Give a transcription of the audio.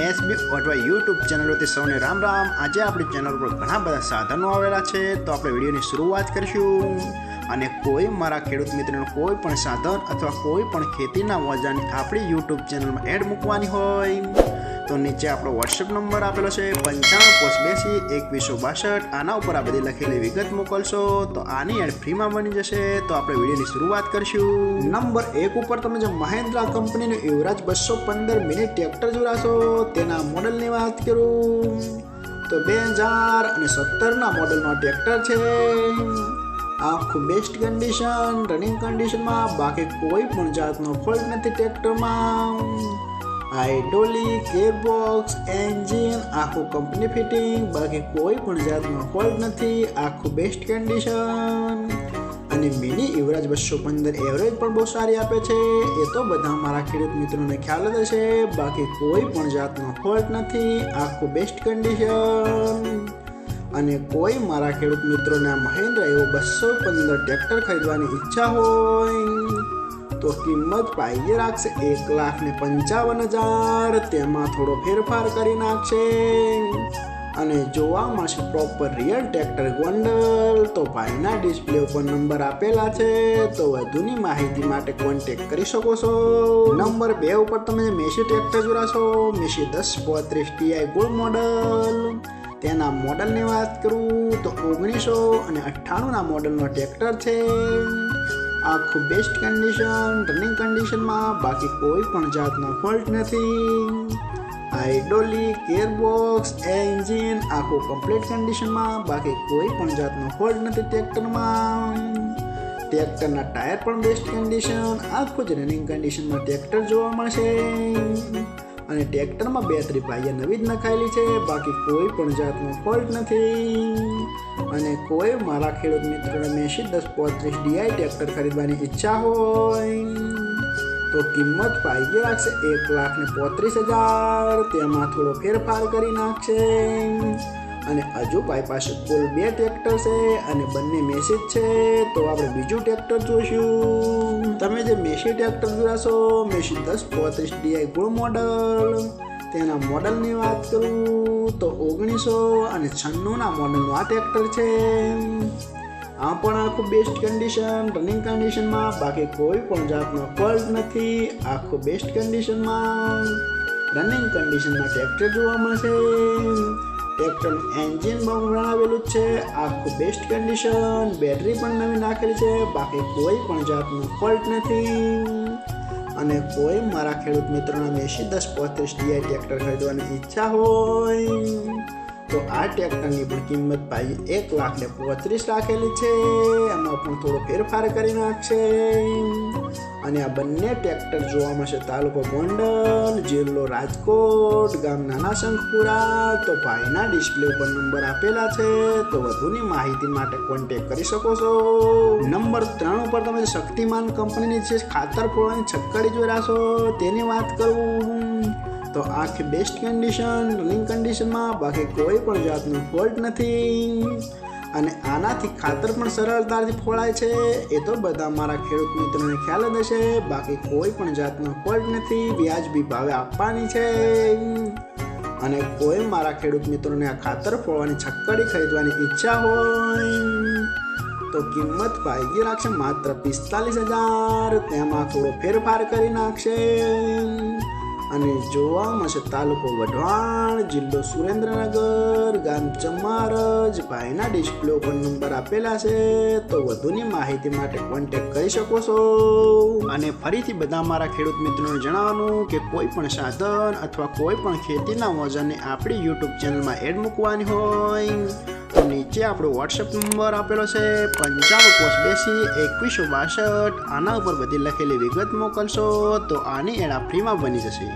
SB અથવા YouTube ચેનલોથી સૌને રામ રામ। આજે આપણી ચેનલ પર ઘણા બધા સાધનો આવેલા છે, તો આપણે વિડીયોની શરૂઆત કરીશું। અને કોઈ મારા ખેડૂત મિત્રોને કોઈ પણ સાધન અથવા કોઈ પણ ખેતીના ઓજારની આપણી યુટ્યુબ ચેનલમાં એડ મૂકવાની હોય તો નીચે આપણો વોટ્સએપ નંબર આપેલો છે 95822162। આના ઉપર આ બધી લખેલી વિગત મોકલશો તો આની એડ ફ્રીમાં બની જશે। તો આપણે વિડીયોની શરૂઆત કરીશું। નંબર 1 ઉપર તમે જે મહિન્દ્રા કંપનીનું યુવરાજ 215 મિની ટ્રેક્ટર જોડાશો તેના મોડલની વાત કરું તો 2017ના મોડલનો ટ્રેક્ટર છે। આખું બેસ્ટ કન્ડિશન, રનિંગ કન્ડિશનમાં, બાકી કોઈ પણ જાતનો ફોલ્ટ નથી ટ્રેક્ટરમાં। હાઇડ્રોલિક, ગિયરબોક્સ, એન્જિન આખું કંપની ફિટિંગ, બાકી કોઈ પણ જાતનો ફોલ્ટ નથી, આખું બેસ્ટ કન્ડિશન। અને મિની યુવરાજ 215 એવરેજ પણ બહુ સારી આપે છે, એ તો બધા મારા ખેડૂત મિત્રોને ખ્યાલ જ હશે। બાકી કોઈ પણ જાતનો ફોલ્ટ નથી, આખું બેસ્ટ કન્ડિશન। અને કોઈ મારા ખેડૂત મિત્રોને આ મહિન્દ્રા એવો 215 ટ્રેક્ટર ખરીદવાની ઈચ્છા હોય તો કિંમત પાઈએ રાખશે 1,55,000। તેમાં થોડો ફેરફાર કરી નાખશે અને જોવા મળશે પ્રોપર રિયલ ટ્રેક્ટર ગોંડલ। તો ભાઈના ડિસ્પ્લે ઉપર નંબર આપેલા છે, તો વધુની માહિતી માટે કોન્ટેક્ટ કરી શકો છો। નંબર 2 ઉપર તમે મેસી ટ્રેક્ટર જોડાશો, મેસી 1035 ટીઆઈ ગોલ્ડ મોડલ। તેના મોડલની વાત કરું તો 1998ના મોડલનો ટ્રેક્ટર છે। આખું બેસ્ટ કન્ડિશન, રનિંગ કન્ડિશનમાં, બાકી કોઈ પણ જાતનો ફોલ્ટ નથી। હાઇડ્રોલિક, ગિયરબોક્સ, એન્જિન આખું કમ્પ્લીટ કન્ડિશનમાં, બાકી કોઈ પણ જાતનો ફોલ્ટ નથી ટ્રેક્ટરમાં। ટ્રેક્ટરના ટાયર પણ બેસ્ટ કન્ડિશન, આખું જ રનિંગ કન્ડિશનમાં ટ્રેક્ટર જોવા મળશે। અને ટ્રેક્ટરમાં બેટરી પાયા નવી જ નખાયેલી છે, બાકી કોઈ પણ જાતનો ફોલ્ટ નથી। અને કોઈ મારા ખેડૂત મિત્રોને મેસી 1035 ડીઆઈ ટ્રેક્ટર ખરીદવાની ઈચ્છા હોય તો કિંમત પાઈએ રાખશે 1,35,000। તેમાં થોડો ફેરફાર કરી નાખશે। અને હજુ ભાઈ પાસે કુલ 2 ટ્રેક્ટર છે અને બંને મેસી છે, તો આપણે બીજું ટ્રેક્ટર જોઈશું। તમે જે મેસી ટ્રેક્ટર જોડાશો, મેસી 1035 ડીઆઈ ગોલ્ડ મોડલ। તેના મોડલની વાત કરું તો 1996ના મોડલનું આ ટ્રેક્ટર છે। આ પણ આખું બેસ્ટ કન્ડિશન, રનિંગ કન્ડિશનમાં, બાકી કોઈ પણ જાતનો ફોલ્ટ નથી, આખું બેસ્ટ કન્ડિશનમાં, રનિંગ કન્ડિશનમાં ટ્રેક્ટર જોવા મળશે। ટ્રેક્ટરનું એન્જિન બહુ બનાવેલું છે, આખું બેસ્ટ કન્ડિશન, બેટરી પણ નવી નાખેલી છે, બાકી કોઈ પણ જાતનો ફોલ્ટ નથી। અને કોઈ મારા ખેડૂત મિત્રોના મેસી 1035 ડીઆઈ ટ્રેક્ટર ખરીદવાની ઈચ્છા હોય તો આ ટ્રેક્ટરની પણ કિંમત પાઈ 1,35,000 રાખેલી છે, એમાં પણ થોડો ફેરફાર કરી નાખશે। અને આ બંને ટ્રેક્ટર જોવા મળશે તાલુકો ગોંડલ, જિલ્લો રાજકોટ, ગામ નાના શંખપુરા। તો ભાઈના ડિસ્પ્લે ઉપર નંબર આપેલા છે, તો વધુની માહિતી માટે કોન્ટેક્ટ કરી શકો છો। નંબર 3 ઉપર તમે શક્તિમાન કંપનીની જે ખાતર ફોડવાની છક્કડી જોડાશો તેની વાત કરું તો આખી બેસ્ટ કન્ડિશન, રનિંગ કન્ડિશનમાં, બાકી કોઈ પણ જાતનો ફોલ્ટ નથી। અને આનાથી ખાતર પણ સરળતાથી ફોડાય છે, એ તો બધા મારા ખેડૂત મિત્રોને ખ્યાલ જ હશે। બાકી કોઈ પણ જાતનો ફોલ્ટ નથી, વ્યાજબી ભાવે આપવાની છે। અને કોઈ મારા ખેડૂત મિત્રોને આ ખાતર ફોડવાની છક્કડી ખરીદવાની ઈચ્છા હોય તો કિંમત પાઈ રાખશે માત્ર 45,000। તેમાં થોડો ફેરફાર કરી નાખશે। અને જોવા મળશે તાલુકો વઢવાણ, જિલ્લો સુરેન્દ્રનગર, ગામ ચમારજ। ભાઈના ડિસ્પ્લે ઉપર નંબર આપેલા છે, તો વધુની માહિતી માટે કોન્ટેક્ટ કરી શકો છો। અને ફરીથી બધા મારા ખેડૂત મિત્રોને જણાવવાનું કે કોઈ પણ સાધન અથવા કોઈ પણ ખેતીના ઓજારને આપણી યુટ્યુબ ચેનલમાં એડ મૂકવાની હોય તો નીચે આપણો વોટ્સએપ નંબર આપેલો છે 95822162। આના ઉપર બધી લખેલી વિગત મોકલશો તો આની એડ ફ્રીમાં બની જશે।